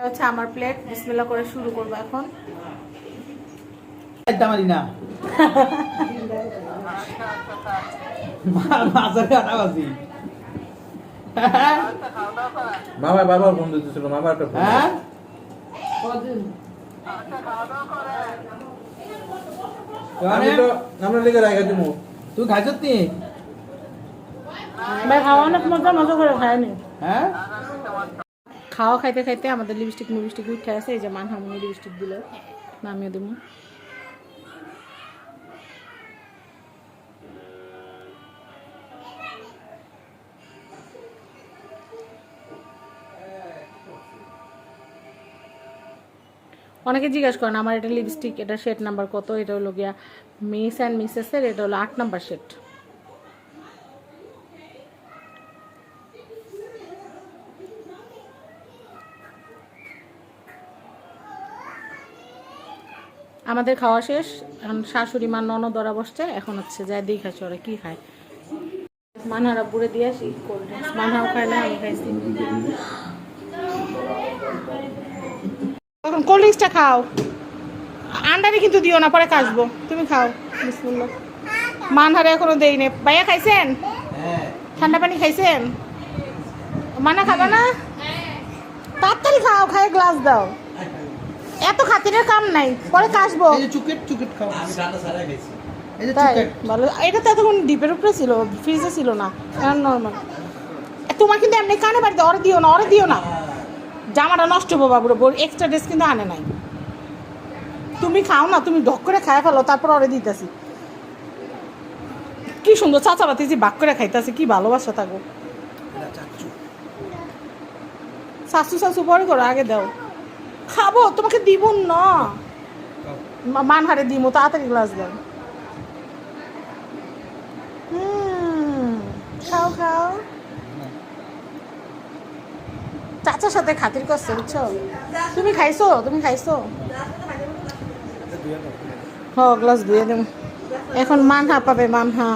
হচ্ছে আমার প্লেট। বিসমিল্লাহ করে শুরু করব এখন। একদমই না মাছের কাটা বাজি মামা বাবা ফোন দিতেছিল মামা একটা ফোন হ্যাঁ আমি তো আমরা লেগে রাখা দিমু তুই খাইছত নি ভাই খাওয়া অনেক মজা মজা করে খায়নি। হ্যাঁ খাওয়া খাইতে খাইতে আমাদের লিপস্টিক উঠে আছে। এই যে মানহামনি লিপস্টিক দিল, নামিয়ে দেবো। অনেকে জিজ্ঞাসা করেন আমার এটা লিপস্টিক, এটা শেড নাম্বার কত। এটা হলো গিয়া মিস অ্যান্ড মিসেসের, এটা হলো 8 নাম্বার শেড। আমাদের খাওয়া শেষ, এখন শাশুড়ি মা ননদরা বসছে। এখন হচ্ছে যাই দেখাচ্ছে ওরা কি খায়। মানহারা বুড়ে দিয়ে আসি কোল্ড ড্রিঙ্কস। মানহাও খায় না, আমি খাইছি। এখন কোল্ড ড্রিঙ্কসটা খাও, আন্ডারে কিন্তু দিও না, পরে কাশবো। তুমি খাও বিসমিল্লাহ। মানহারে এখনো দেই নে। ভাইয়া খাইছেন? ঠান্ডা পানি খাইছেন? মানা খাবে না? তাড়াতাড়ি খাও, খায় গ্লাস দাও। এত খাতিরের কাম নাই, পরে কাশবো। এই যে চুকেট খাও। আমি ঠান্ডা ছাড়াই খাইছি। এই যে তাই চুকেট ভালো। এটা তো এতক্ষণ ডিপের উপরে ছিল, ফ্রিজে ছিল না, এখন নর্মাল। তোমার কিন্তু এমনি কানে বাড়িতে অরে দিও না, জামাটা নষ্ট হবো বাবুর। এক্সট্রা ড্রেস কিন্তু আনে নাই। তুমি খাও না, তুমি ঢক করে খায় ফেলো, তারপর অরে দিতেছি। কি সুন্দর চাচা বাতিছি বাক করে খাইতেছি, কি ভালোবাসা থাকো। শাশু পরে করো, আগে দাও। খাবো, তোমাকে দিব না। মানহারে দিব, তাড়াতাড়ি গ্লাস দাও। খাও। চাচার সাথে খাতির করছে, বুঝছো? তুমি খাইছো? গ্লাস ধুয়ে দেব। এখন মানহা পাবে, মানহা।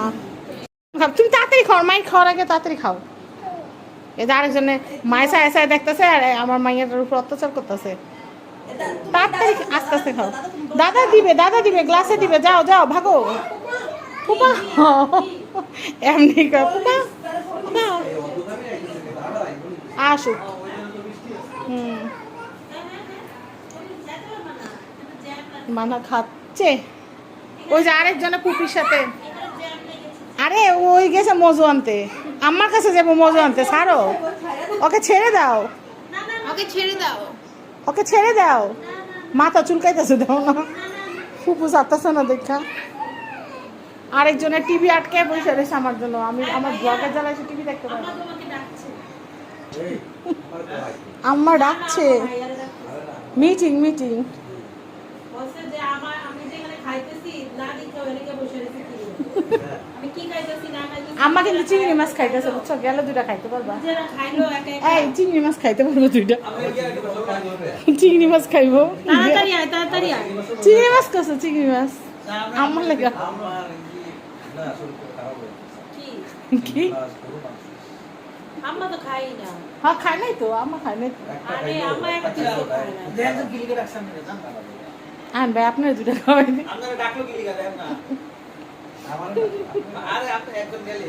তুমি তাড়াতাড়ি খাও, মাই খাওয়ার আগে তাড়াতাড়ি খাও। এই যে আরেকজনে মায় সায় দেখতেছে, আর আমার মাইয়াটার উপর অত্যাচার করতেছে। তাড়াতাড়ি আস্তে আস্তে খাও। দাদা দিবে গ্লাসে দিবে। যাও ভাগো। ফুপা এমনি ফুপা আসুক। মানা খাচ্ছে। ওই যে আরেকজনে পুপির সাথে। আরে ওই গেছে মজু আনতে, আমার কাছে যাবো মজু আনতে। ছাড়ো, ওকে ছেড়ে দাও। মাথা চুলকাইতেছে, দাও না। ফুপু চাপতেছে না দেখা। আরেকজনের টিভি আটকে বসে রয়েছে আমার জন্য। আমি আমার ব্লগের জ্বালায় সে টিভি দেখতে পারি। আম্মা ডাকছে, মিটিং। আম্মা কিন্তু চিংড়ি মাছ খাইতেছে, বুঝছো? গেলে 2টা খাইতে পারবা। এই চিংড়ি মাছ খাইতে পারবো 2টা। চিংড়ি মাছ খাইবো। চিংড়ি মাছ করছো? চিংড়ি মাছ আমার লেগা কি? আম্মা তো খাই না। হ্যাঁ খাই নাই তো, আম্মা খাই নাই তো। আরে আম্মা একটা কিছু খায় না। আন ভাই আপনার 2টা খাওয়াই দিই। আপনারা ডাকলো কি লিগা দেন না আরে আপনি একজন গেলে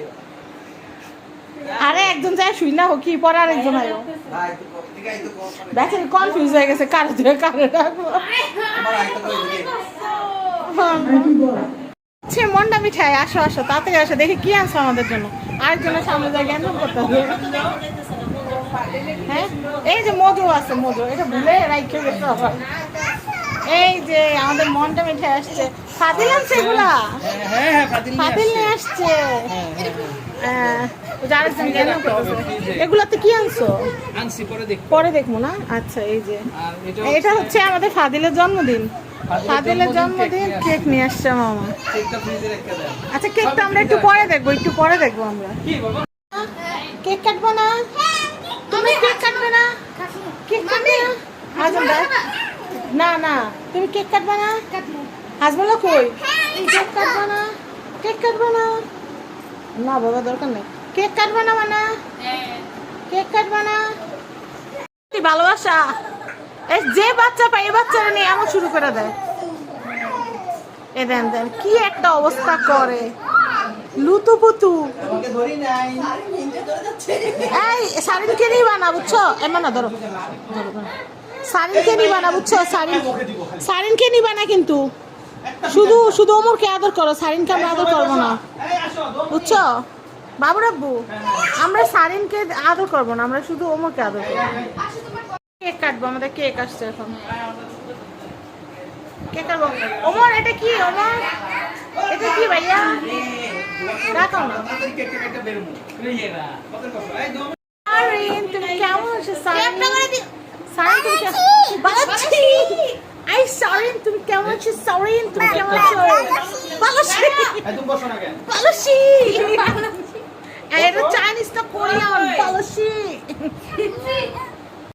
আরে একজন যায় শুই না হোক, কি পরে আরেকজন আয়ো। ভাই তো দিগাই তো দেখে কনফিউজ হয়ে গেছে, কারে দিয়ে কারে রাখবো। আমার আইতো কই দিকে সে মন্ডা মিঠাই। আসো তাড়াতাড়ি আসো, দেখি কি আনছো আমাদের জন্য। আরেকজনের সামনে যায় জ্ঞান করতে হবে। হ্যাঁ এই যে মজু আছে, এটা ভুলে রাইখে গেছে আবার। এই যে আমাদের মন্ডা মিঠাই আসছে। ফাদিল আনছে এগুলা। হ্যাঁ ফাদিল নিয়ে আসছে। এগুলাতে কি আনছো? আনছি পরে দেখবো না। আচ্ছা এই যে এটা হচ্ছে আমাদের ফাদিলের জন্মদিন। কেক নিয়ে আসছে মামা। আচ্ছা কেকটা আমরা একটু পরে দেখবো আমরা। কেক কাটবো না? তুমি কেক কাটবে না? না তুমি কেক কাটবে না? হাসবো কই? কেক কাটবো না না বাবা, দরকার নেই। কেক কাটবে না? কেক কাটবে না? ভালোবাসা এই যে বাচ্চা পায় এই বাচ্চারা নিয়ে এমন শুরু করে দেয়। এ দেন দেন কি একটা অবস্থা করে লুতু পুতু। আমাকে ধরি নাই এই সারিনকে নিবা না বুঝছো? এমন না ধরো সারিনকে নিবা না বুঝছো? সারিনকে নিবা না কিন্তু শুধু শুধু ওমরকে আদর করো, সারিনকে আমরা আদর করবো না বুঝছো বাবু রাব্বু? আমরা সারিনকে আদর করবো না, আমরা শুধু ওমরকে আদর করবো। কেক কাটবো, আমাদের কেক আসছে এখন। কেক কাটবো। ওমর এটা কি? ওমর এটা কি ভাইয়া? দেখাও না। সারিন তুমি কেমন আছো? সারিন সারিন তুমি বালাচ্ছি। আই সারিন তুমি কেমন আছো? সারিন তুমি কেমন আছো? বালাচ্ছি তুমি বসো না কেন? বালাচ্ছি। এটা চাইনিজ না কোরিয়ান? বালাচ্ছি।